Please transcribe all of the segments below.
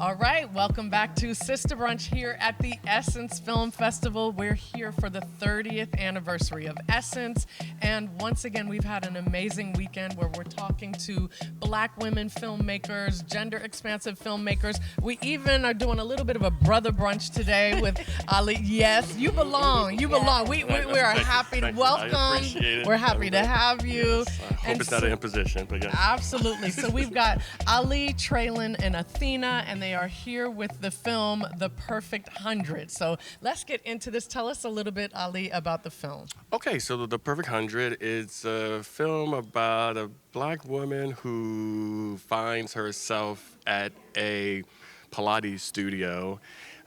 All right, welcome back to Sista Brunch here at the Essence Film Festival. We're here for the 30th anniversary of Essence, and once again, we've had an amazing weekend where we're talking to Black women filmmakers, gender expansive filmmakers. We even are doing a little bit of a brother brunch today with Ali. Yes, you belong. You belong. We are happy to welcome. We're happy to have you. Yes, I hope it's not an imposition, but yeah. Absolutely. So we've got Ali, Traylon, and Athena, and they are here with the film The Perfect 100. So let's get into this. Tell us a little bit, Ali, about the film. Okay, so The Perfect 100 is a film about a Black woman who finds herself at a Pilates studio.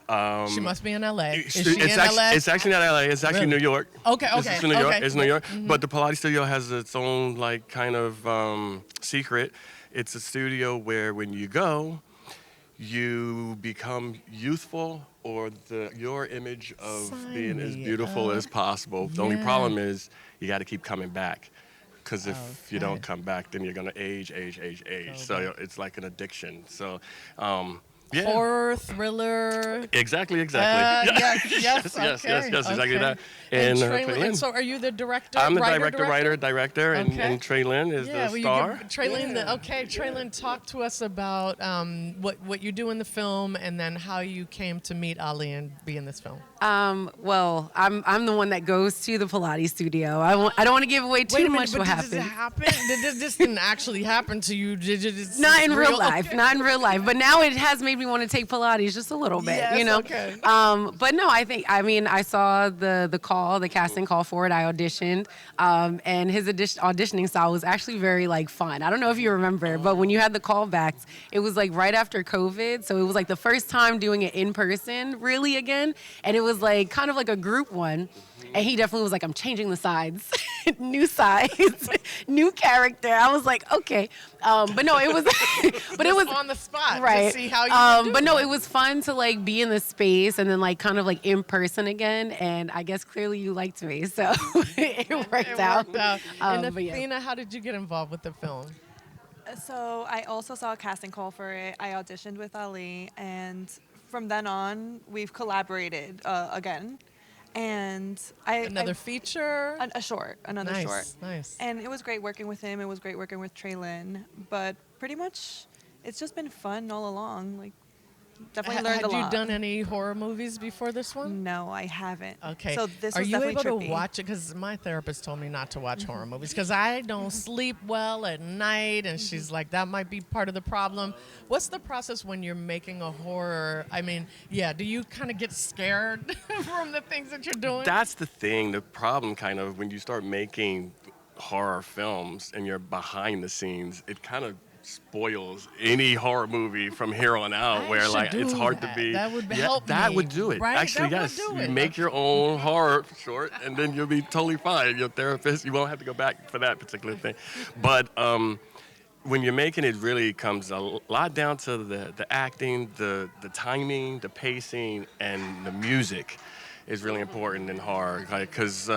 She must be in LA. Is she it's in actually, LA? It's actually not LA. It's actually Really? New York. Okay, This is New York. okay. It's New York. Mm-hmm. But the Pilates studio has its own like kind of secret. It's a studio where when you go, you become youthful or your image of being as beautiful as possible. The only problem is you got to keep coming back. Because if you don't come back, then you're going to age. So it's like an addiction. So, yeah. Horror, thriller. Exactly. Yes, Yes, exactly that. And Traylon, and so are you the director? I'm the director, director, and Traylon is the star. Traylon, talk to us about what you do in the film and then how you came to meet Ali and be in this film. Well, I'm the one that goes to the Pilates studio. I don't want to give away too much what happened. Did it happen? This didn't actually happen to you? Not in real life. Not in real life. But now it has made me want to take Pilates just a little bit, yes, you know? Okay. But no, I saw the casting call for it. I auditioned, and his auditioning style was actually very like fun. I don't know if you remember, but when you had the callbacks, it was like right after COVID. So it was like the first time doing it in person really again. And it was like kind of like a group one. And he definitely was like, I'm changing the sides, new sides, new character. I was like, okay. But no, it was, but it was on the spot right. To see how you but no, it was fun to like be in the space and then like kind of like in person again. And I guess clearly you liked me, so it worked out. And Athena, how did you get involved with the film? So I also saw a casting call for it. I auditioned with Ali, and from then on, we've collaborated again. And another feature? Another short. Nice. And it was great working with him. It was great working with Traylon. But pretty much, it's just been fun all along. Like, definitely learned a lot. Had you done any horror movies before this one? No, I haven't. Okay. So this Are was you definitely able trippy. to watch it? Because my therapist told me not to watch horror movies because I don't sleep well at night, and she's like, that might be part of the problem. What's the process when you're making a horror? I mean, do you kind of get scared from the things that you're doing? That's the thing. The problem kind of when you start making horror films and you're behind the scenes, it kind of spoils any horror movie from here on out where like it's hard to be. That would help me. That would do it. Right? Actually, that yes. Would do you make your own horror short and then you'll be totally fine. Your therapist, you won't have to go back for that particular thing. But when you're making it really comes a lot down to the acting, the timing, the pacing, and the music is really important in horror. Because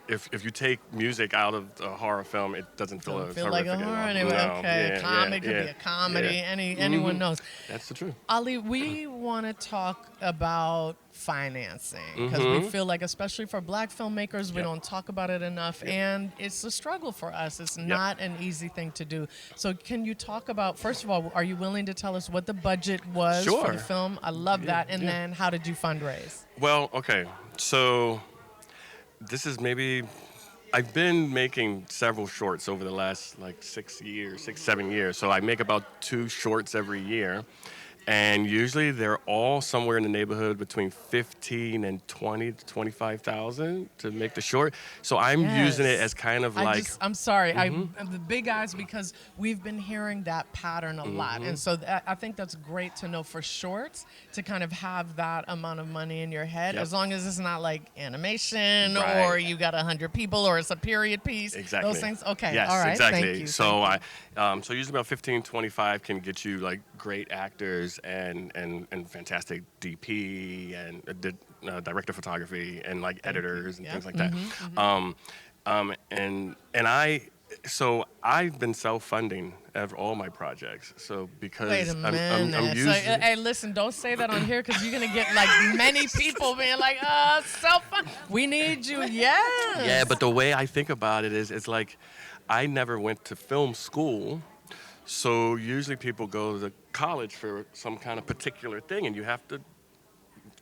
if you take music out of a horror film, it doesn't feel like a horror anyway. No. Okay, could be a comedy. Anyone knows. That's the truth. Ali, we want to talk about financing because we feel like, especially for Black filmmakers, we don't talk about it enough, and it's a struggle for us. It's not an easy thing to do. So can you talk about, first of all, are you willing to tell us what the budget was for the film? I love that. And then how did you fundraise? Well, okay, so this is I've been making several shorts over the last like 7 years. So I make about 2 shorts every year. And usually they're all somewhere in the neighborhood between 15 and 20 to 25,000 to make the short. So I'm using it as kind of I'm sorry, I'm the big eyes because we've been hearing that pattern a lot. And so I think that's great to know for shorts to kind of have that amount of money in your head, as long as it's not like animation or you got 100 people or it's a period piece. Exactly. Those things. Okay. Yes, all right. exactly. Thank you. So so usually about 15, 25 can get you like great actors and fantastic DP and director of photography and like editors and things like that. And So I've been self-funding all my projects. So because Wait a minute. I'm So, using. hey, listen, don't say that on here because you're going to get like many people being like, self-fund. We need you. Yes. Yeah, but the way I think about it is, it's like I never went to film school. So usually people go to college for some kind of particular thing, and you have to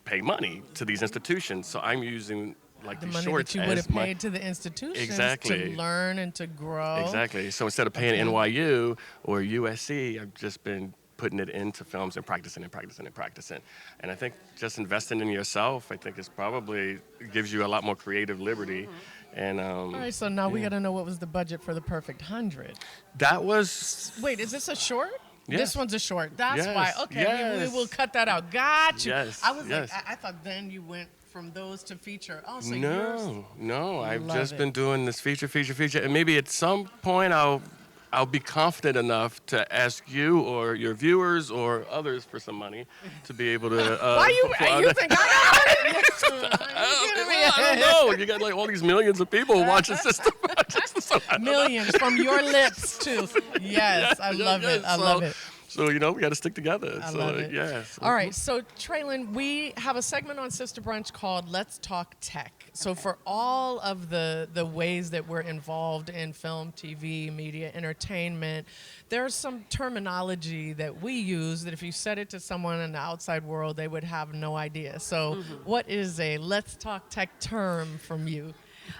pay money to these institutions. So I'm using like The these money shorts that you would as have my paid to the institutions Exactly. to learn and to grow. Exactly. So instead of paying NYU or USC, I've just been putting it into films and practicing and practicing and practicing. And I think just investing in yourself, I think, is probably gives you a lot more creative liberty. And All right, so now we got to know what was the budget for The Perfect 100. that was Wait, is this a short? Yes. This one's a short. That's Yes, why. Okay, we yes. will cut that out. Got you. Yes, I was yes. like, I thought then you went from those to feature. Oh, so yours. No. I've Love just it. been doing this feature, and maybe at some point I'll be confident enough to ask you or your viewers or others for some money to be able to. Why you think I got money? I don't know. You got like all these millions of people watching Sista Brunch. So I don't know. Millions from your lips too. Yes, I love it. I love it. So we got to stick together. I so love it. yes. All right, so Traylon, we have a segment on Sista Brunch called Let's Talk Tech. So for all of the ways that we're involved in film, TV, media, entertainment, there's some terminology that we use that if you said it to someone in the outside world, they would have no idea. So what is a Let's Talk Tech term from you?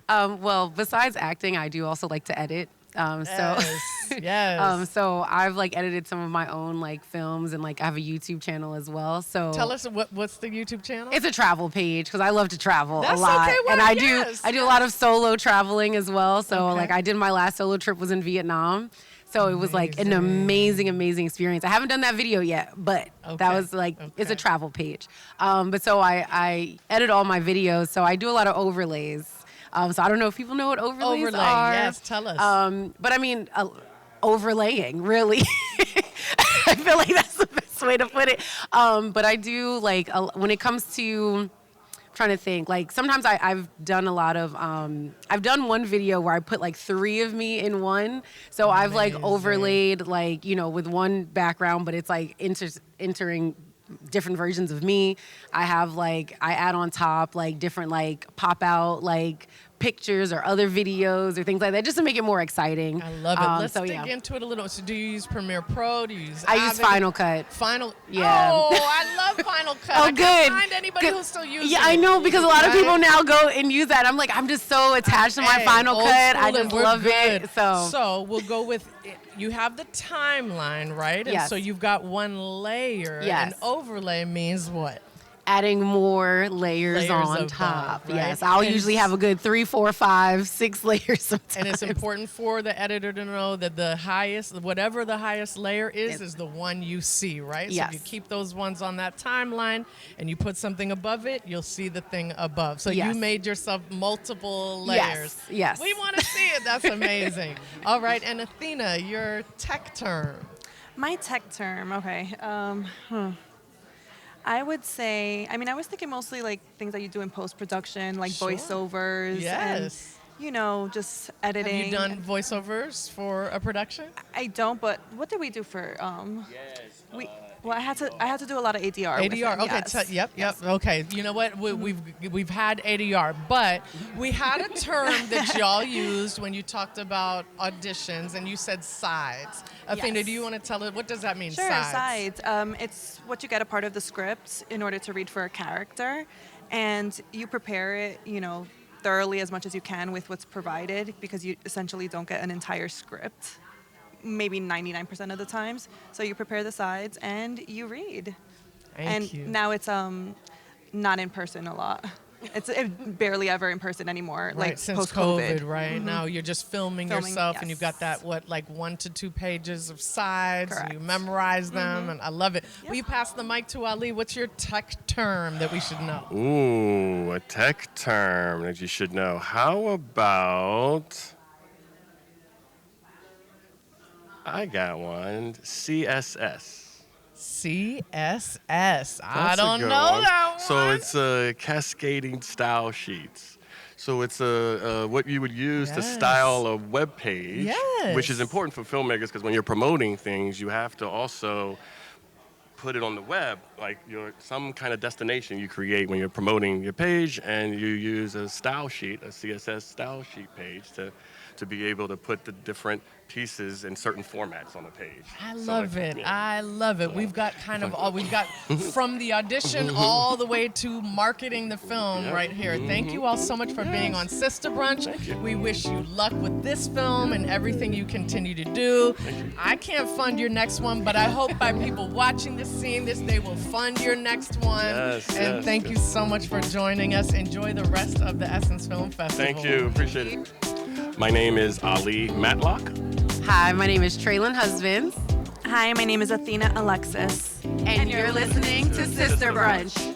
Well, besides acting, I do also like to edit. Yes. So I've like edited some of my own like films, and like I have a YouTube channel as well. So Tell us what's the YouTube channel? it's a travel page because I love to travel That's a lot, okay, well, and I yes, do a lot of solo traveling as well. So Okay. like I did my last solo trip was in Vietnam. So it was like an amazing experience. I haven't done that video yet, but Okay, that was like, it's a okay. travel page. But so I edit all my videos. So I do a lot of overlays. So I don't know if people know what overlays Overlay, are. yes, tell us. But I mean, overlaying, really. I feel like that's the best way to put it. But I do like, when it comes to, trying to think, like sometimes I've done a lot of I've done one video where I put like 3 of me in one, so I've like overlaid like with one background, but it's like entering different versions of me. I have like I add on top like different like pop out like pictures or other videos or things like that just to make it more exciting. I love it. Let's so, dig yeah. into it a little. So do you use Premiere Pro? Do you use I use Avid? Final Cut. Yeah. Oh, I love Final Cut. Oh, I good. can't find anybody Good. who still uses Yeah, I it. know, because a lot of people Right? now go and use that. I'm like, I'm just so attached to my Hey, Final old Cut. school I and just we're love good. it. So we'll go with you have the timeline, right? And Yes. so you've got one layer. Yes. And overlay means what? adding more layers on above, top. right? Yes, I'll And usually have a good 3, 4, 5, 6 layers sometimes. And it's important for the editor to know that the highest, whatever the highest layer is the one you see, right? Yes. So if you keep those ones on that timeline and you put something above it, you'll see the thing above. So Yes. you made yourself multiple layers. Yes. We want to see it. That's amazing. All right. And Athena, your tech term. My tech term, okay. I would say, I mean, I was thinking mostly like things that you do in post-production, like Sure. voiceovers. Yes. And, just editing. Have you done voiceovers for a production? I don't, but what did we do for, Well, I had to do a lot of ADR. with ADR. it, Okay. yes. Yep. Okay. You know what? We've had ADR, but we had a term that y'all used when you talked about auditions, and you said sides. Athena, Yes. do you want to tell it? What does that mean? Sure, Sides. sides. It's what you get a part of the script in order to read for a character, and you prepare it, thoroughly as much as you can with what's provided, because you essentially don't get an entire script, maybe 99% of the times. So you prepare the sides and you read. Thank you. Now it's not in person a lot. It's barely ever in person anymore. Right, like since post-COVID. COVID, right? Now you're just filming yourself, and you've got that, yes. 1 to 2 pages of sides, and you Correct. memorize them, and I love it. Will you pass the mic to Ali? What's your tech term that we should know? Ooh, a tech term that you should know. How about, I got one, CSS. CSS. I That's a don't good know one. that one. So it's cascading style sheets. So it's what you would use to Yes. style a web page, which is Yes. important for filmmakers because when you're promoting things, you have to also put it on the web, like some kind of destination you create when you're promoting your page, and you use a style sheet, a CSS style sheet page to be able to put the different pieces in certain formats on the page. I So, love like, it. yeah. I love it. We've got we've got from the audition all the way to marketing the film Yep. right here. Thank you all so much for being on Sista Brunch. Thank you. We wish you luck with this film and everything you continue to do. I can't fund your next one, but I hope by people watching this, seeing this, they will fund your next one. Yes, and yes, thank you so much for joining us. Enjoy the rest of the Essence Film Festival. Thank you. Appreciate it. My name is Ali Matlock. Hi, my name is Traylon Husbands, Hi, my name is Athena Alexis. and you're listening to Sista Brunch.